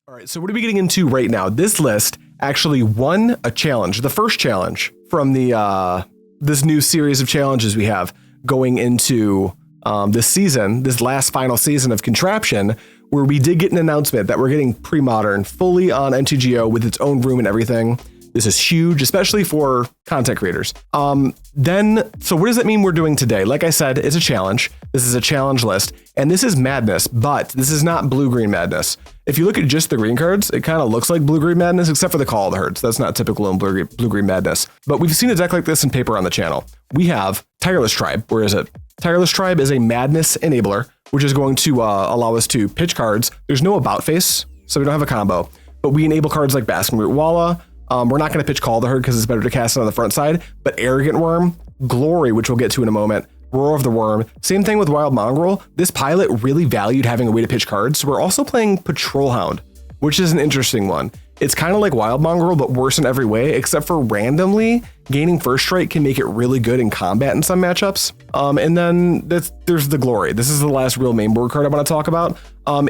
All right, so what are we getting into right now? This list actually won a challenge, the first challenge from the this new series of challenges we have going into this season, this last final season of Contraption, where we did get an announcement that we're getting Premodern fully on MTGO with its own room and everything. This is huge, especially for content creators. So what does that mean we're doing today? Like I said, it's a challenge. This is a challenge list, and this is madness, but this is not blue-green madness. If you look at just the green cards, it kind of looks like blue-green madness, except for the Call of the Herds. That's not typical in blue-green madness. But we've seen a deck like this in paper on the channel. We have Tireless Tribe. Where is it? Tireless Tribe is a madness enabler, which is going to allow us to pitch cards. There's no about face, so we don't have a combo, but we enable cards like Basking Rootwalla. We're not going to pitch Call of the Herd because it's better to cast it on the front side, but Arrogant Wurm, Glory, which we'll get to in a moment, Roar of the Worm. Same thing with Wild Mongrel. This pilot really valued having a way to pitch cards. So we're also playing Patrol Hound, which is an interesting one. It's kind of like Wild Mongrel, but worse in every way, except for randomly gaining first strike can make it really good in combat in some matchups. And then there's the Glory. This is the last real main board card I want to talk about.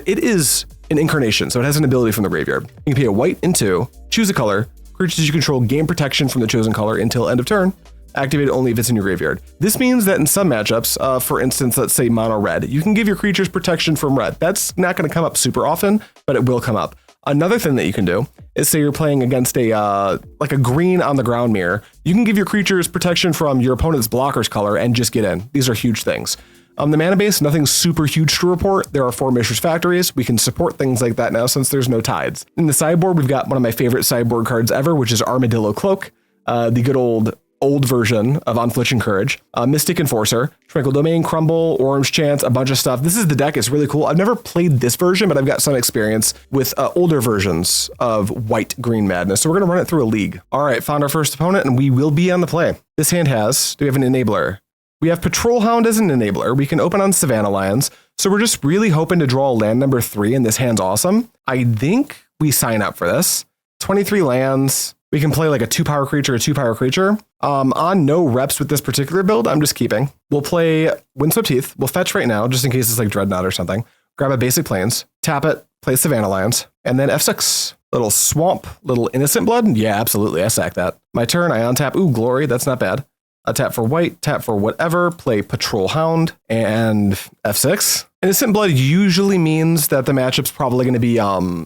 It is an incarnation, so it has an ability from the graveyard. You can pay a white and 2, choose a color. Creatures you control gain protection from the chosen color until end of turn. Activate it only if it's in your graveyard. This means that in some matchups, for instance, let's say mono red, you can give your creatures protection from red. That's not going to come up super often, but it will come up. Another thing that you can do is say you're playing against like a green on the ground mirror. You can give your creatures protection from your opponent's blocker's color and just get in. These are huge things. The mana base, nothing super huge to report. There are 4 Mishra's Factories. We can support things like that now since there's no tides. In the sideboard, we've got one of my favorite sideboard cards ever, which is Armadillo Cloak, the good old version of Unflinching Courage, Mystic Enforcer, Tranquil Domain, Crumble, Orim's Chant, a bunch of stuff. This is the deck. It's really cool. I've never played this version, but I've got some experience with older versions of white-green madness. So we're going to run it through a league. All right, found our first opponent, and we will be on the play. This hand do we have an enabler? We have Patrol Hound as an enabler. We can open on Savannah Lions. So we're just really hoping to draw land number 3, and this hand's awesome. I think we sign up for this. 23 lands. We can play like a 2-power creature, a 2-power creature. On no reps with this particular build, I'm just keeping. We'll play Windswept Heath. We'll fetch right now, just in case it's like Dreadnought or something. Grab a basic Plains, tap it, play Savannah Lions, and then F6. Little Swamp, little Innocent Blood. Yeah, absolutely. I sack that. My turn, I untap. Ooh, Glory. That's not bad. A tap for white, tap for whatever, play Patrol Hound, and F6. Innocent Blood usually means that the matchup's probably going to be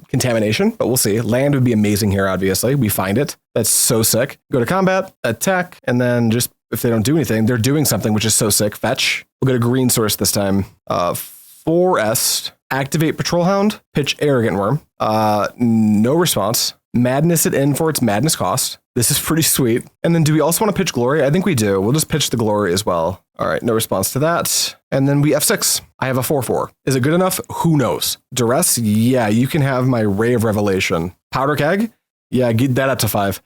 Contamination, but we'll see. Land would be amazing here, obviously. We find it. That's so sick. Go to combat, attack, and then just, if they don't do anything, they're doing something, which is so sick. Fetch. We'll get a green source this time. 4S, activate Patrol Hound, pitch Arrogant Wurm. No response. Madness it in for its madness cost. This is pretty sweet. And then do we also want to pitch Glory? I think we do. We'll just pitch the Glory as well. All right, no response to that. And then we F6. I have a 4/4. Is it good enough? Who knows? Duress? Yeah, you can have my Ray of Revelation. Powder Keg? Yeah, get that up to 5.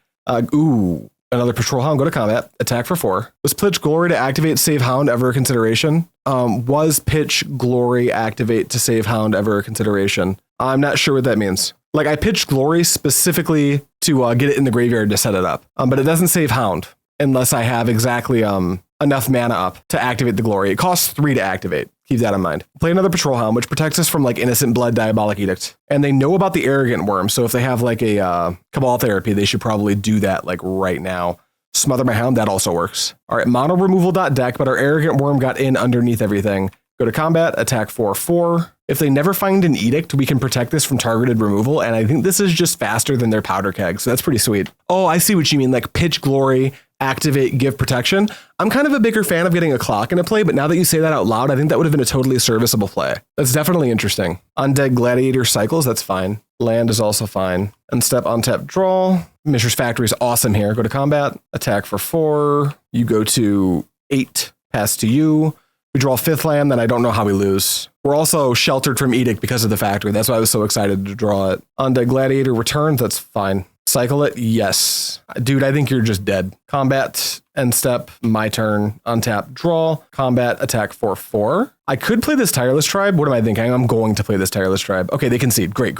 Ooh, another Patrol Hound. Go to combat. Attack for 4. Was pitch Glory to activate Save Hound ever a consideration? Was pitch Glory activate to Save Hound ever a consideration? I'm not sure what that means. Like, I pitched Glory specifically to get it in the graveyard to set it up, but it doesn't save Hound unless I have exactly enough mana up to activate the Glory. It costs 3 to activate. Keep that in mind. Play another Patrol Hound, which protects us from like Innocent Blood, Diabolic Edict. And they know about the Arrogant Wurm, so if they have like a Cabal Therapy, they should probably do that like right now. Smother my Hound, that also works. All right, mono removal deck, but our Arrogant Wurm got in underneath everything. Go to combat, attack 4/4. If they never find an edict, we can protect this from targeted removal, and I think this is just faster than their Powder Keg, so that's pretty sweet. Oh, I see what you mean, like pitch Glory, activate, give protection. I'm kind of a bigger fan of getting a clock into play, but now that you say that out loud, I think that would have been a totally serviceable play. That's definitely interesting. Undead Gladiator cycles, that's fine. Land is also fine. Unstep, untap, draw. Mishra's Factory is awesome here. Go to combat, attack for 4. You go to 8, pass to you. We draw 5th land, then I don't know how we lose. We're also sheltered from Edict because of the factory. That's why I was so excited to draw it. Undead Gladiator returns, that's fine. Cycle it, yes. Dude, I think you're just dead. Combat, end step, my turn, untap, draw, combat, attack 4/4. I could play this Tireless Tribe. What am I thinking? I'm going to play this Tireless Tribe. Okay, they concede. Great.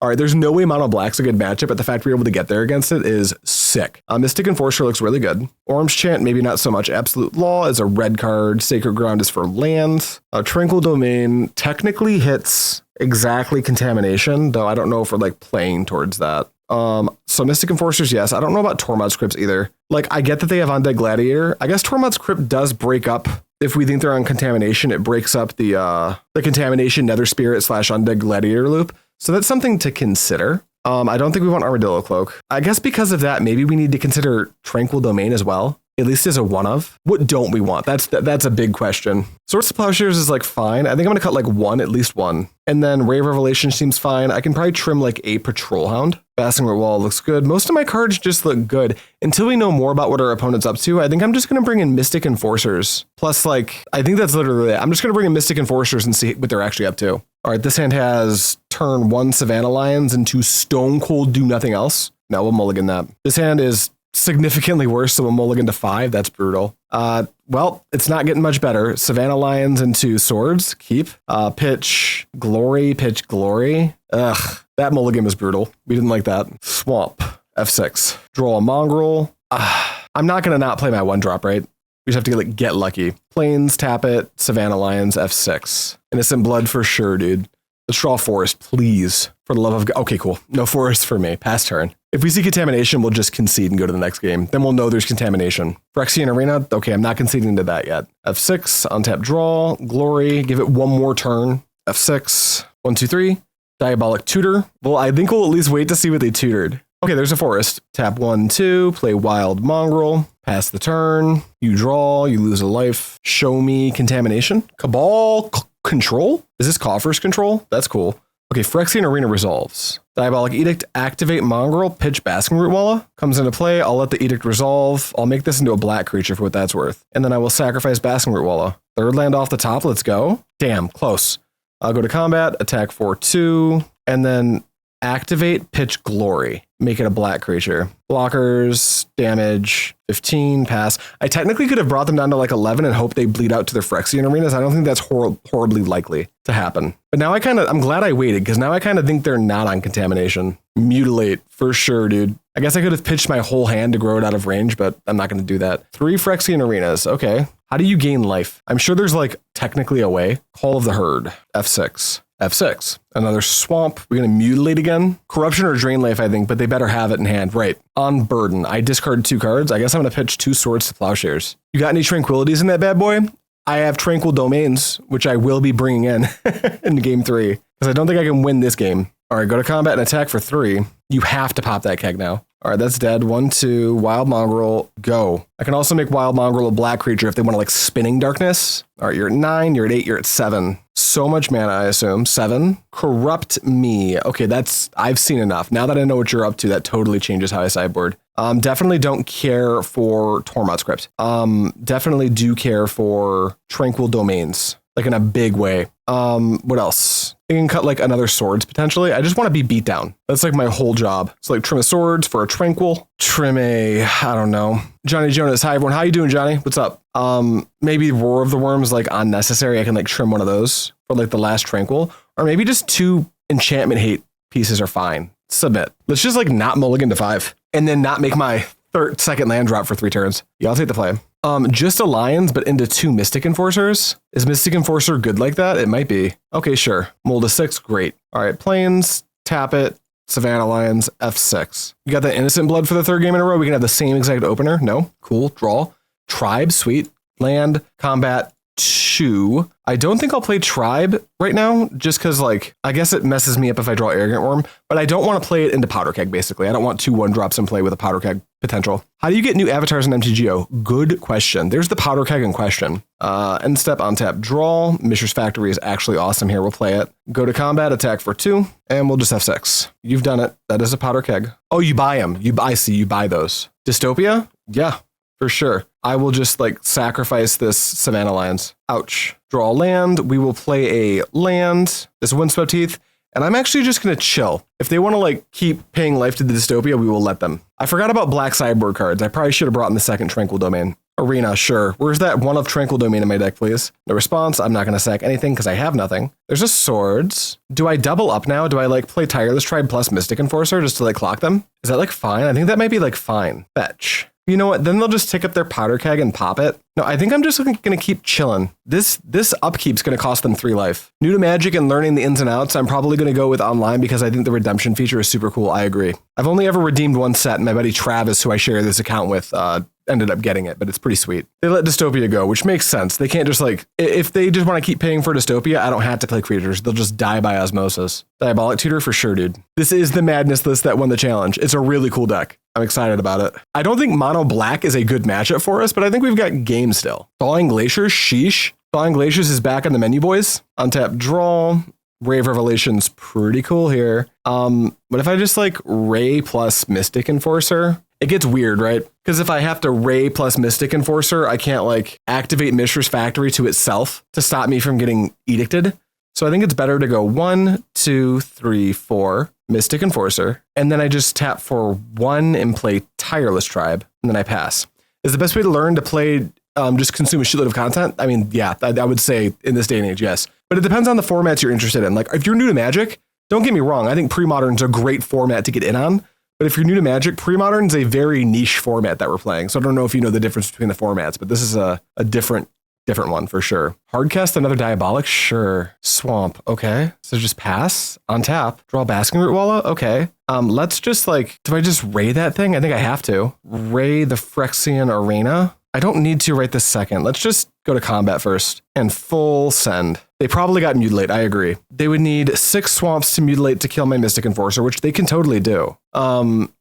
All right, there's no way mono black's a good matchup, but the fact we're able to get there against it is sick. Mystic Enforcer looks really good. Orim's Chant, maybe not so much. Absolute Law is a red card. Sacred Ground is for lands. Tranquil Domain technically hits exactly contamination, though I don't know if we're like playing towards that. So Mystic Enforcers, yes. I don't know about Tormod's Crypts either. Like, I get that they have Undead Gladiator. I guess Tormod's Crypt does break up. If we think they're on contamination, it breaks up the contamination Nether Spirit / Undead Gladiator loop. So that's something to consider. I don't think we want Armadillo Cloak. I guess because of that, maybe we need to consider Tranquil Domain as well. At least as a one of. What don't we want? That's a big question. Swords to Plowshares is like fine. I think I'm gonna cut like one, at least one. And then Ray of Revelation seems fine. I can probably trim like a Patrol Hound. Basking Rootwalla looks good. Most of my cards just look good. Until we know more about what our opponent's up to, I think I'm just gonna bring in Mystic Enforcers. Plus, like, I think that's literally it. I'm just gonna bring in Mystic Enforcers and see what they're actually up to. All right, this hand has turn 1 Savannah Lions and 2 Stone Cold Do Nothing Else. No, we'll mulligan that. This hand is significantly worse, so a mulligan to 5. That's brutal. Well, it's not getting much better. Savannah Lions and 2 swords. Keep. Pitch Glory. Ugh, that mulligan was brutal. We didn't like that. Swamp. F6. Draw a Mongrel. I'm not gonna not play my 1-drop, right? We just have to get lucky. Plains, tap it. Savannah Lions, F6. Innocent Blood for sure, dude. Let's draw Forest, please. For the love of God. Okay, cool. No Forest for me. Pass turn. If we see contamination, we'll just concede and go to the next game. Then we'll know there's contamination. Phyrexian Arena. Okay, I'm not conceding to that yet. F6, untap draw. Glory. Give it one more turn. F6. 1, 2, 3. Diabolic Tutor. Well, I think we'll at least wait to see what they tutored. Okay, there's a Forest. Tap 1, 2. Play Wild Mongrel. Pass the turn. You draw. You lose a life. Show me contamination. Cabal Control? Is this Coffer's Control? That's cool. Okay, Phyrexian Arena resolves. Diabolic Edict, activate Mongrel, pitch Basking Rootwalla. Comes into play, I'll let the Edict resolve. I'll make this into a black creature for what that's worth. And then I will sacrifice Basking Rootwalla. Third land off the top, let's go. Damn, close. I'll go to combat, attack for 2, and then activate pitch Glory. Make it a black creature. Blockers, damage, 15, pass. I technically could have brought them down to like 11 and hope they bleed out to their Phyrexian arenas. I don't think that's horribly likely to happen. But now I'm glad I waited because now I kind of think they're not on contamination. Mutilate, for sure, dude. I guess I could have pitched my whole hand to grow it out of range, but I'm not going to do that. 3 Phyrexian arenas, okay. How do you gain life? I'm sure there's like technically a way. Call of the Herd, F6. F6. Another swamp. We're going to mutilate again. Corruption or drain life, I think, but they better have it in hand. Right. On burden. I discarded 2 cards. I guess I'm going to pitch 2 swords to Plowshares. You got any tranquilities in that bad boy? I have Tranquil Domains, which I will be bringing in game 3, because I don't think I can win this game. All right, go to combat and attack for 3. You have to pop that keg now. All right, that's dead. 1, 2, Wild Mongrel, go. I can also make Wild Mongrel a black creature if they want to like Spinning Darkness. All right, you're at 9, you're at 8, you're at 7. So much mana, I assume. 7. Corrupt me. Okay, I've seen enough. Now that I know what you're up to, that totally changes how I sideboard. Definitely don't care for Tormod's Crypt. Definitely do care for Tranquil Domains, like in a big way. What else? I can cut like another swords potentially. I just want to be beat down. That's like my whole job. So like trim a swords for a Tranquil. Trim a, I don't know. Johnny Jonas. Hi everyone. How you doing, Johnny? What's up? Maybe Roar of the Worm is like unnecessary. I can like trim one of those for like the last Tranquil. Or maybe just 2 enchantment hate pieces are fine. Submit. Let's just like not mulligan to 5 and then not make my second land drop for 3 turns. Yeah, I'll take the play. Just a Lions, but into 2 Mystic Enforcers. Is Mystic Enforcer good like that? It might be. Okay, sure. Mold to 6, great. All right, Plains, tap it. Savannah Lions, F6. You got that Innocent Blood for the 3rd game in a row? We can have the same exact opener? No? Cool, draw. Tribe, sweet. Land, combat, 2. I don't think I'll play Tribe right now, just because, like, I guess it messes me up if I draw Arrogant Wurm, but I don't want to play it into Powder Keg, basically. I don't want 2 1-drops in play with a Powder Keg potential. How do you get new avatars in MTGO? Good question. There's the Powder Keg in question. End step, untap, draw. Mishra's Factory is actually awesome here. We'll play it. Go to combat, attack for 2, and we'll just F6. You've done it. That is a Powder Keg. Oh, you buy them. I see. You buy those. Dystopia? Yeah. For sure. I will just like sacrifice this Savannah Lions. Ouch. Draw a land. We will play a land. This Windswept Heath. And I'm actually just going to chill. If they want to like keep paying life to the Dystopia, we will let them. I forgot about black sideboard cards. I probably should have brought in the second Tranquil Domain. Arena, sure. Where's that one of Tranquil Domain in my deck, please? No response. I'm not going to sack anything because I have nothing. There's a swords. Do I double up now? Do I like play Tireless Tribe plus Mystic Enforcer just to like clock them? Is that like fine? I think that might be like fine. Fetch. You know what? Then they'll just take up their powder keg and pop it. No, I think I'm just going to keep chilling. This upkeep's going to cost them 3 life. New to Magic and learning the ins and outs, I'm probably going to go with online because I think the redemption feature is super cool. I agree. I've only ever redeemed one set, and my buddy Travis, who I share this account with, ended up getting it, but it's pretty sweet. They let Dystopia go, which makes sense. They can't just like, if they just want to keep paying for Dystopia, I don't have to play creatures. They'll just die by osmosis. Diabolic Tutor for sure, dude. This is the madness list that won the challenge. It's a really cool deck. I'm excited about it. I don't think mono black is a good matchup for us, but I think we've got game still. Thawing Glaciers, sheesh. Thawing Glaciers is back on the menu, boys. Untap draw. Ray of Revelation's pretty cool here. What if I just like Ray plus Mystic Enforcer? It gets weird, right? Because if I have to Ray plus Mystic Enforcer, I can't like activate Mishra's Factory to itself to stop me from getting edicted. So I think it's better to go 1, 2, 3, 4, Mystic Enforcer, and then I just tap for 1 and play Tireless Tribe, and then I pass. Is the best way to learn to play just consume a shitload of content? I mean, yeah, I would say in this day and age, yes. But it depends on the formats you're interested in. Like, if you're new to Magic, don't get me wrong, I think Premodern's a great format to get in on. But if you're new to Magic, Premodern's a very niche format that we're playing. So I don't know if you know the difference between the formats, but this is a different one for sure. Hardcast another Diabolic? Sure. Swamp. Okay. So just pass. On tap. Draw Basking Rootwalla? Okay. Let's just like, do I just Ray that thing? I think I have to. Ray the Phyrexian Arena. I don't need to right this second. Let's just go to combat first and full send. They probably got Mutilate, I agree. They would need 6 swamps to mutilate to kill my Mystic Enforcer, which they can totally do.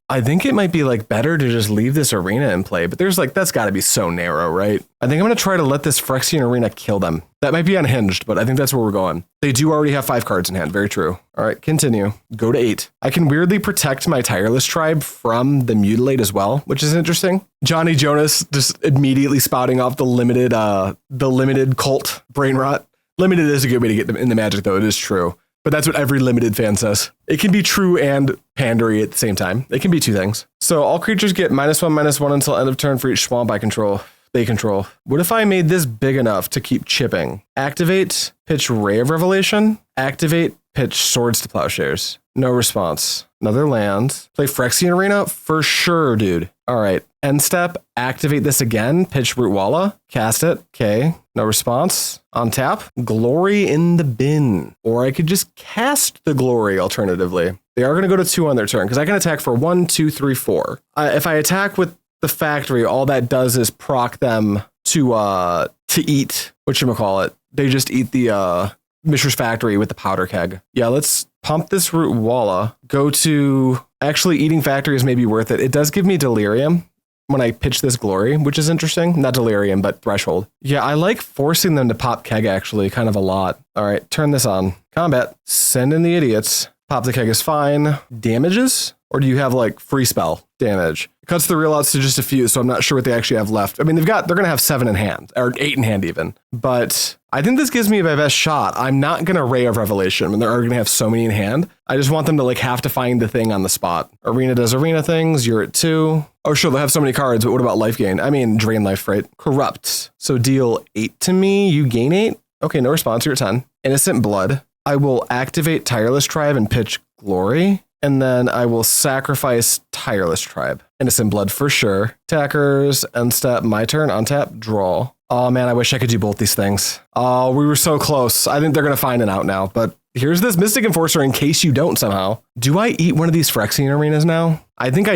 I think it might be like better to just leave this arena in play, but there's like, that's gotta be so narrow, right? I think I'm gonna try to let this Phyrexian Arena kill them. That might be unhinged, but I think that's where we're going. They do already have 5 cards in hand, very true. All right, continue. Go to 8. I can weirdly protect my Tireless Tribe from the Mutilate as well, which is interesting. Johnny Jonas just immediately spouting off the limited cult brain rot. Limited is a good way to get them in the Magic, though. It is true. But that's what every limited fan says. It can be true and pandery at the same time. It can be 2 things. So all creatures get -1/-1 until end of turn for each swamp I control. They control. What if I made this big enough to keep chipping? Activate, pitch Ray of Revelation. Activate, pitch Swords to Plowshares. No response. Another land. Play Phyrexian Arena? For sure, dude. All right. End step. Activate this again. Pitch Rootwalla. Cast it. Okay. No response. On tap. Glory in the bin. Or I could just cast the Glory alternatively. They are going to go to 2 on their turn because I can attack for 1, 2, 3, 4. If I attack with the factory, all that does is proc them to eat whatchamacallit. They just eat the Mishra's Factory with the powder keg. Yeah, let's pump this Rootwalla. Go to... Actually, eating Factory is maybe worth it. It does give me Delirium when I pitch this Glory, which is interesting. Not Delirium, but Threshold. Yeah, I like forcing them to pop keg, actually, kind of a lot. All right, turn this on. Combat. Send in the idiots. Pop the keg is fine. Damages? Or do you have, like, free spell damage? It cuts the real outs to just a few, so I'm not sure what they actually have left. I mean, they're going to have 7 in hand, or 8 in hand even. But I think this gives me my best shot. I'm not going to Ray of Revelation when they're already going to have so many in hand. I just want them to, like, have to find the thing on the spot. Arena does arena things. You're at 2. Oh, sure, they'll have so many cards, but what about life gain? I mean, drain life, right? Corrupt. So deal 8 to me. You gain 8. Okay, no response. You're at 10. Innocent Blood. I will activate Tireless Tribe and pitch Glory. And then I will sacrifice Tireless Tribe. Innocent Blood for sure. Attackers, end step, my turn, untap, draw. Oh man, I wish I could do both these things. Oh, we were so close. I think they're going to find it out now, but here's this Mystic Enforcer in case you don't somehow. Do I eat one of these Phyrexian Arenas now? I think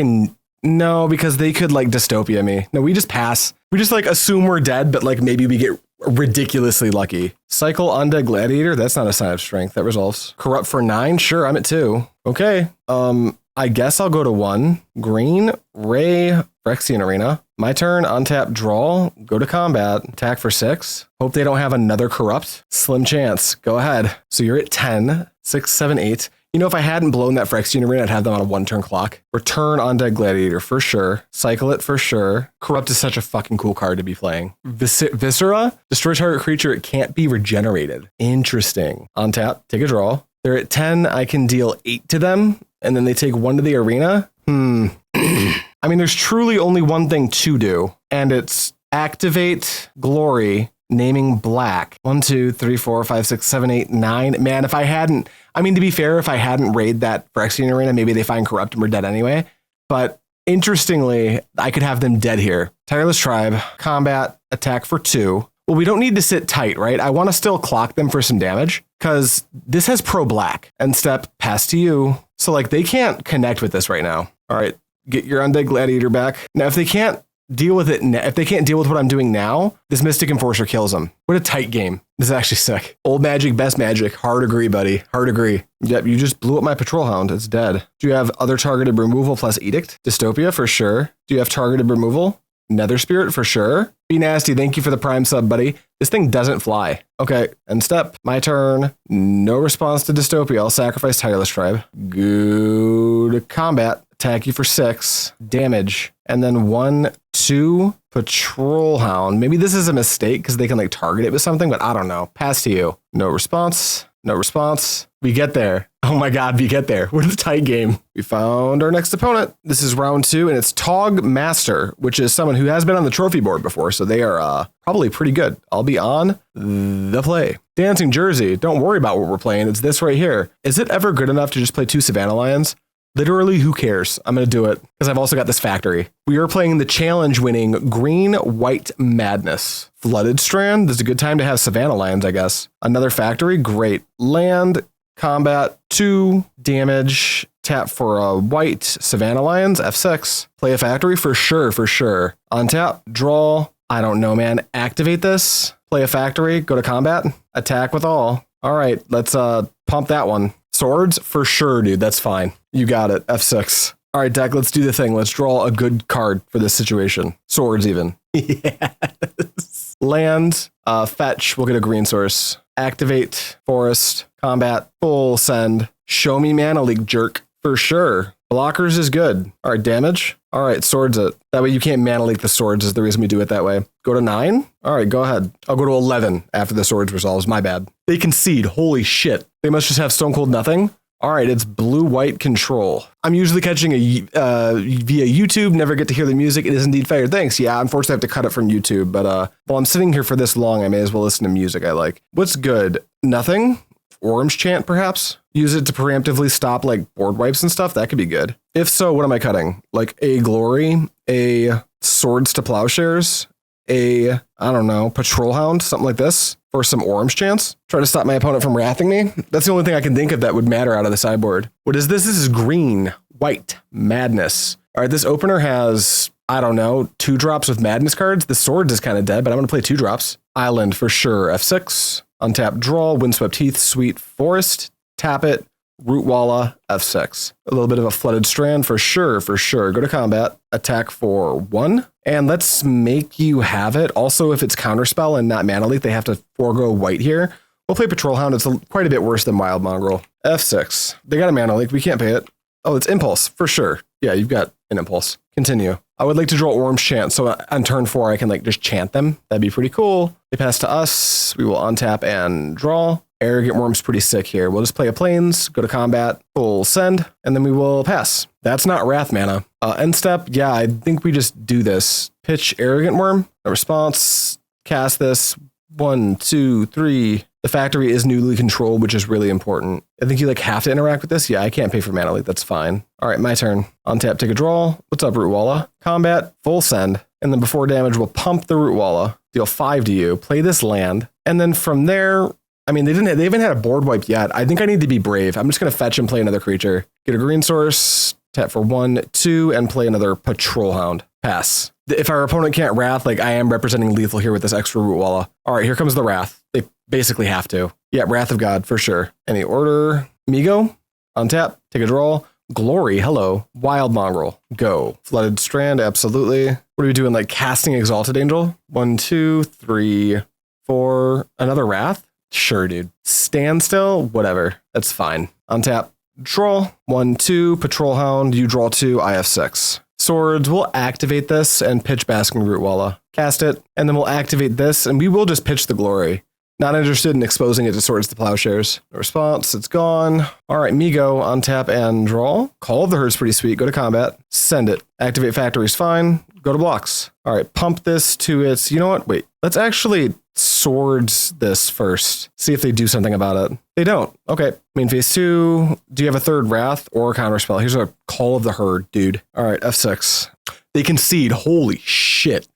no, because they could like Dystopia me. No, we just pass. We just like assume we're dead, but like maybe we get ridiculously lucky. Cycle Undead Gladiator. That's not a sign of strength. That resolves. Corrupt for 9. Sure, I'm at 2. Okay. I guess I'll go to 1. Green. Ray. Phyrexian Arena. My turn. Untap. Draw. Go to combat. Attack for 6. Hope they don't have another Corrupt. Slim chance. Go ahead. So you're at 10. 6, 7, 8. You know, if I hadn't blown that Phyrexian Arena, I'd have them on a 1-turn clock. Return Undead Gladiator for sure. Cycle it for sure. Corrupt is such a fucking cool card to be playing. Viscera. Destroy target creature. It can't be regenerated. Interesting. Untap. Take a draw. They're at 10. I can deal 8 to them. And then they take 1 to the arena. I mean, there's truly only one thing to do. And it's activate Glory. Naming black. 1, 2, 3, 4, 5, 6, 7, 8, 9. Man, if I hadn't, I mean, to be fair, if I hadn't raided that Phyrexian Arena, maybe they find Corrupt and we're dead anyway. But Interestingly, I could have them dead here. Tireless Tribe, combat, attack for 2. Well, we don't need to sit tight, right? I want to still clock them for some damage because this has pro black. End step, pass to you. So like they can't connect with this right now. All right, get your Undead Gladiator back. Now, if they can't deal with it, if they can't deal with what I'm doing now, this Mystic Enforcer kills them. What a tight game. This is actually sick. Old magic, best magic. Hard agree, buddy. Hard agree. Yep, you just blew up my Patrol Hound. It's dead. Do you have other targeted removal plus Edict? Dystopia for sure. Do you have targeted removal? Nether Spirit for sure. Be nasty. Thank you for the Prime sub, buddy. This thing doesn't fly. Okay, end step. My turn. No response to Dystopia. I'll sacrifice Tireless Tribe. Go to combat. Attack you for 6 damage. And then 1, 2, Patrol Hound. Maybe this is a mistake because they can like target it with something, but I don't know. Pass to you. No response. No response. We get there. Oh my God, we get there. What a tight game. We found our next opponent. This is round 2, and it's Tog Master, which is someone who has been on the trophy board before, so they are probably pretty good. I'll be on the play. Dancing Jersey. Don't worry about what we're playing. It's this right here. Is it ever good enough to just play 2 Savannah Lions? Literally, who cares? I'm going to do it because I've also got this factory. We are playing the challenge-winning Green-White Madness. Flooded Strand. This is a good time to have Savannah Lions, I guess. Another factory. Great. Land, combat, 2 damage. Tap for a white Savannah Lions. F6. Play a factory for sure, for sure. On tap, draw. I don't know, man. Activate this. Play a factory. Go to combat. Attack with all. All right, let's pump that one. Swords for sure, dude. That's fine. You got it. F6. All right, deck, let's do the thing. Let's draw a good card for this situation. Swords even. Yes. Land, fetch. We'll get a green source. Activate, forest, combat, full send. Show me Mana Leak, jerk. For sure. Blockers is good. All right, damage. All right, swords it. That way you can't Mana Leak the swords is the reason we do it that way. Go to 9. All right, go ahead. I'll go to 11 after the swords resolves. My bad. They concede. Holy shit. They must just have Stone Cold nothing. All right, it's blue-white control. I'm usually catching via YouTube, never get to hear the music. It is indeed fire. Thanks. Yeah, unfortunately I have to cut it from YouTube, but while I'm sitting here for this long, I may as well listen to music I like. What's good? Nothing? Orim's Chant, perhaps? Use it to preemptively stop like board wipes and stuff? That could be good. If so, what am I cutting? Like a Glory, a Swords to Plowshares, a, I don't know, Patrol Hound, something like this, for some Orim's Chants. Try to stop my opponent from wrathing me. That's the only thing I can think of that would matter out of the sideboard. What is this? This is Green, White, Madness. All right, this opener has, I don't know, 2 drops with Madness cards. The Swords is kind of dead, but I'm going to play 2 drops. Island for sure, F6. Untap, draw, Windswept Heath, Sweet Forest, tap it, Rootwalla, F6. A little bit of a Flooded Strand for sure, for sure. Go to combat, attack for 1, and let's make you have it. Also, if it's Counterspell and not Mana Leak, they have to forego white here. We'll play Patrol Hound. It's quite a bit worse than Wild Mongrel. F6. They got a Mana Leak. We can't pay it. Oh, it's Impulse, for sure. Yeah, you've got an Impulse. Continue. I would like to draw Orim's Chant, so on turn 4, I can like just chant them. That'd be pretty cool. They pass to us. We will untap and draw. Arrogant Wurm's pretty sick here. We'll just play a Plains, go to combat, full send, and then we will pass. That's not Wrath mana. End step, yeah, I think we just do this. Pitch Arrogant Wurm, a response, cast this, 1, 2, 3. The factory is newly controlled, which is really important. I think you like have to interact with this. Yeah, I can't pay for Mana Leak. That's fine. All right, my turn. Untap, take a draw. What's up, Rootwalla? Combat, full send. And then before damage, we'll pump the Rootwalla, deal 5 to you, play this land. And then from there, I mean, they haven't had a board wipe yet. I think I need to be brave. I'm just going to fetch and play another creature. Get a green source, tap for 1, 2, and play another Patrol Hound. Pass. If our opponent can't Wrath, like I am representing lethal here with this extra Rootwalla. All right, here comes the Wrath. They basically have to. Yeah, Wrath of God for sure. Any order? MTGO, untap, take a draw. Glory, hello. Wild Mongrel, go. Flooded Strand, absolutely. What are we doing? Like casting Exalted Angel? 1, 2, 3, 4. Another Wrath? Sure, dude. Standstill? Whatever. That's fine. Untap, draw. 1, 2, Patrol Hound. You draw 2, I have 6. Swords, we'll activate this and pitch Basking Rootwalla. Cast it, and then we'll activate this, and we will just pitch the Glory. Not interested in exposing it to Swords to Plowshares. No response, it's gone. All right, MTGO, untap and draw. Call of the Herd's pretty sweet. Go to combat, send it. Activate factory's fine. go to blocks. All right, pump this to its, you know what? Wait, let's actually swords this first. See if they do something about it. They don't. Okay, main phase 2. Do you have a third wrath or a counter spell? Here's a Call of the Herd, dude. All right, F6. They concede. Holy shit.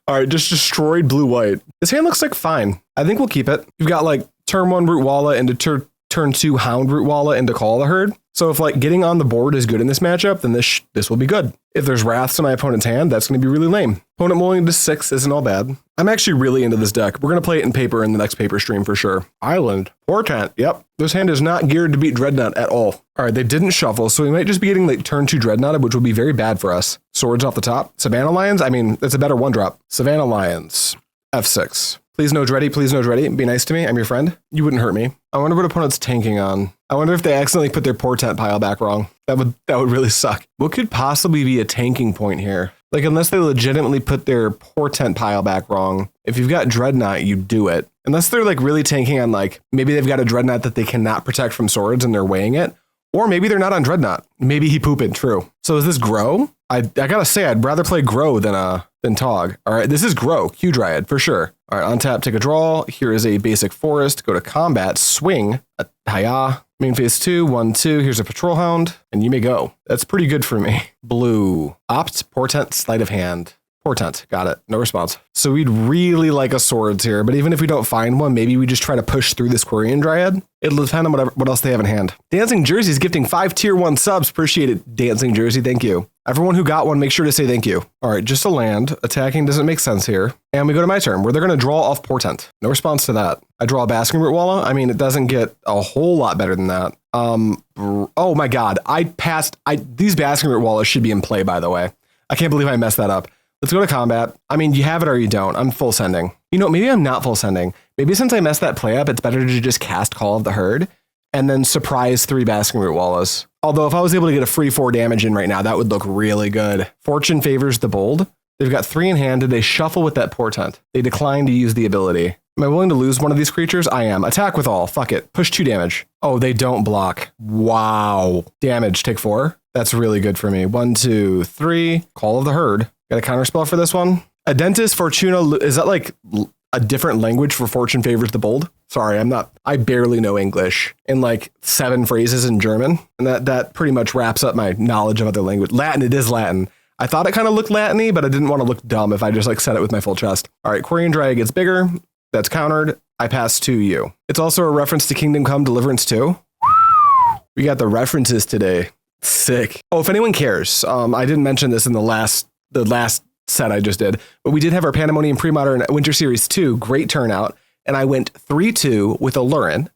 All right, just destroyed blue-white. This hand looks like fine. I think we'll keep it. You've got like turn 1 Rootwalla into turn 2 Hound Rootwalla into Call of the Herd. So if like getting on the board is good in this matchup, then this will be good. If there's wraths in my opponent's hand, that's going to be really lame. Opponent mulling to 6 isn't all bad. I'm actually really into this deck. We're going to play it in paper in the next paper stream for sure. Island. Chant. Yep. This hand is not geared to beat Dreadnought at all. All right, they didn't shuffle, so we might just be getting like turn 2 Dreadnought, which would be very bad for us. Swords off the top. Savannah Lions. I mean, that's a better 1-drop. Savannah Lions. F6. Please no Dreddy, please no Dreddy. Be nice to me. I'm your friend. You wouldn't hurt me. I wonder what opponent's tanking on. I wonder if they accidentally put their portent pile back wrong. That would really suck. What could possibly be a tanking point here? Like, unless they legitimately put their portent pile back wrong, if you've got Dreadnought, you do it. Unless they're like really tanking on like, maybe they've got a Dreadnought that they cannot protect from swords and they're weighing it. Or maybe they're not on Dreadnought. Maybe he pooped. True. So is this Grow? I gotta say, I'd rather play Grow than Tog. All right, this is Grow, Q-Dryad, for sure. All right, untap, take a draw. Here is a basic forest. Go to combat, swing, Haya. Main phase 2, 1-2. Here's a Patrol Hound, and you may go. That's pretty good for me. Blue. Opt, portent, sleight of hand. Portent, got it. No response. So we'd really like a swords here, but even if we don't find one, maybe we just try to push through this Quarian Dryad. It'll depend on what else they have in hand. Dancing Jersey's gifting 5 tier 1 subs. Appreciate it, Dancing Jersey. Thank you. Everyone who got one, make sure to say thank you. All right, just a land. Attacking doesn't make sense here. And we go to my turn, where they're going to draw off Portent. No response to that. I draw a Basking Rootwalla. I mean, it doesn't get a whole lot better than that. Oh my God. These Basking Rootwallas should be in play, by the way. I can't believe I messed that up. Let's go to combat. I mean, you have it or you don't. I'm full sending. You know, maybe I'm not full sending. Maybe since I messed that play up, it's better to just cast Call of the Herd and then surprise 3 Basking Rootwallas. Although if I was able to get a free 4 damage in right now, that would look really good. Fortune favors the bold. They've got 3 in hand. Did they shuffle with that portent? They decline to use the ability. Am I willing to lose one of these creatures? I am. Attack with all. Fuck it. Push 2 damage. Oh, they don't block. Wow. Damage. Take 4. That's really good for me. 1, 2, 3. Call of the Herd. Got a counter spell for this one. Adentis Fortuna. Is that like a different language for fortune favors the bold? Sorry, I barely know English in like 7 phrases in German. And that pretty much wraps up my knowledge of other language. Latin, it is Latin. I thought it kind of looked Latin-y, but I didn't want to look dumb if I just like said it with my full chest. All right, Quarian Dryad gets bigger. That's countered. I pass to you. It's also a reference to Kingdom Come Deliverance 2. We got the references today. Sick. Oh, if anyone cares, I didn't mention this in the last set I just did, but we did have our Pandemonium Premodern Winter Series 2, great turnout, and I went 3-2 with Alurin,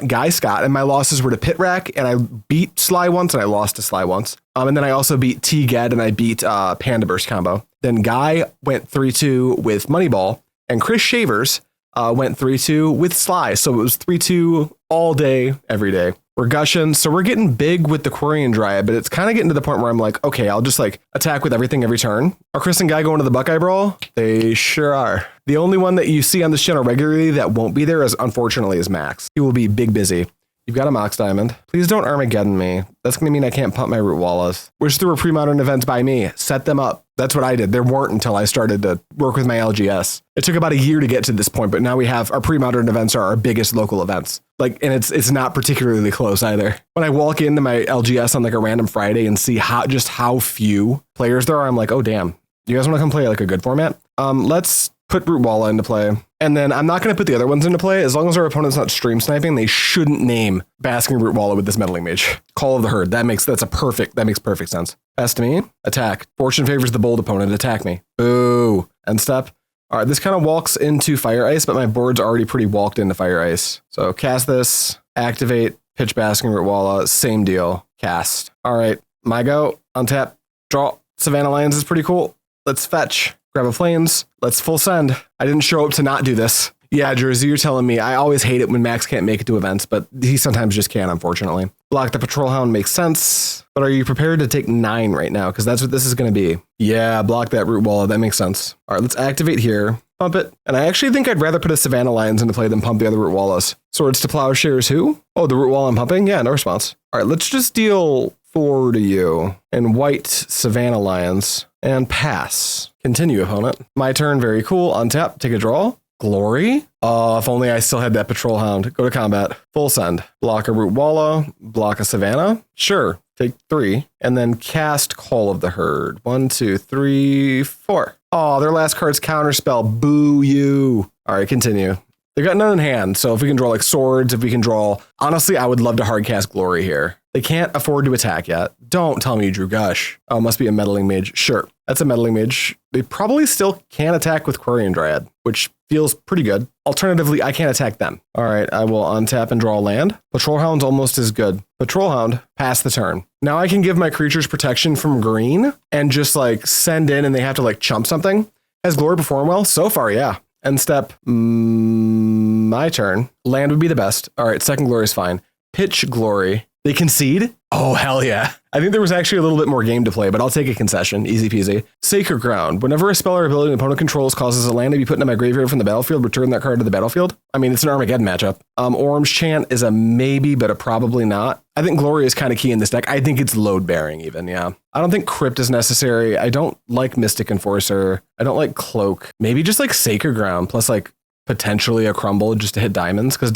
Guy Scott, and my losses were to Pit Rack, and I beat Sly once, and I lost to Sly once, and then I also beat T-Ged, and I beat Panda Burst combo. Then Guy went 3-2 with Moneyball, and Chris Shavers went 3-2 with Sly, so it was 3-2 all day, every day. We're gushing, so we're getting big with the Quarian Dryad, but it's kind of getting to the point where I'm like, okay, I'll just like attack with everything every turn. Are Chris and Guy going to the Buckeye Brawl? They sure are. The only one that you see on this channel regularly that won't be there, unfortunately, is Max. He will be big busy. You've got a Mox Diamond. Please don't Armageddon me. That's going to mean I can't pump my Rootwallas. Which through a pre-modern events by me. Set them up. That's what I did. There weren't until I started to work with my LGS. It took about a year to get to this point, but now we have our pre-modern events are our biggest local events. Like, and it's not particularly close either. When I walk into my LGS on like a random Friday and see how few players there are, I'm like, oh damn. You guys want to come play like a good format? Let's put Rootwalla into play. And then I'm not going to put the other ones into play. As long as our opponent's not stream sniping, they shouldn't name Basking Rootwalla with this Meddling Mage. Call of the Herd. That makes perfect sense. Pass to me. Attack. Fortune favors the bold opponent. Attack me. Boo. End step. All right, this kind of walks into Fire Ice, but my board's already pretty walked into Fire Ice. So cast this, activate, pitch Basking Rootwalla, same deal, cast. All right, my go, untap, draw. Savannah Lions is pretty cool. Let's fetch. Grab a Flames. Let's full send. I didn't show up to not do this. Yeah, Jersey, you're telling me. I always hate it when Max can't make it to events, but he sometimes just can, unfortunately. Block the Patrol Hound makes sense, but are you prepared to take 9 right now? Because that's what this is going to be. Yeah, block that Rootwalla. That makes sense. All right, let's activate here. Pump it. And I actually think I'd rather put a Savannah Lions into play than pump the other Rootwallas. Swords to Plowshares who? Oh, the Rootwalla I'm pumping? Yeah, no response. All right, let's just deal 4 to you. And white Savannah Lions. And pass. Continue, opponent. My turn, very cool. Untap, take a draw. Glory. If only I still had that Patrol Hound. Go to combat. Full send. Block a Rootwalla. Block a Savannah. Sure. Take 3. And then cast Call of the Herd. 1, 2, 3, 4. Oh, their last card's Counterspell. Boo you. All right, continue. They've got none in hand, so if we can draw like swords, if we can draw... Honestly, I would love to hardcast Glory here. They can't afford to attack yet. Don't tell me you drew Gush. Oh, must be a Meddling Mage. Sure, that's a Meddling Mage. They probably still can attack with Quarian Dryad, which feels pretty good. Alternatively, I can't attack them. All right, I will untap and draw a land. Patrol Hound's almost as good. Patrol Hound, pass the turn. Now I can give my creatures protection from green and just like send in and they have to like chump something. Has Glory performed well? So far, yeah. End step, my turn. Land would be the best. All right, second Glory is fine. Pitch Glory. They concede? Oh, hell yeah. I think there was actually a little bit more game to play, but I'll take a concession. Easy peasy. Sacred Ground. Whenever a spell or ability an opponent controls causes a land to be put into my graveyard from the battlefield, return that card to the battlefield. I mean, it's an Armageddon matchup. Orim's Chant is a maybe, but a probably not. I think Glory is kind of key in this deck. I think it's load-bearing even, yeah. I don't think Crypt is necessary. I don't like Mystic Enforcer. I don't like Cloak. Maybe just like Sacred Ground plus like potentially a Crumble just to hit diamonds, because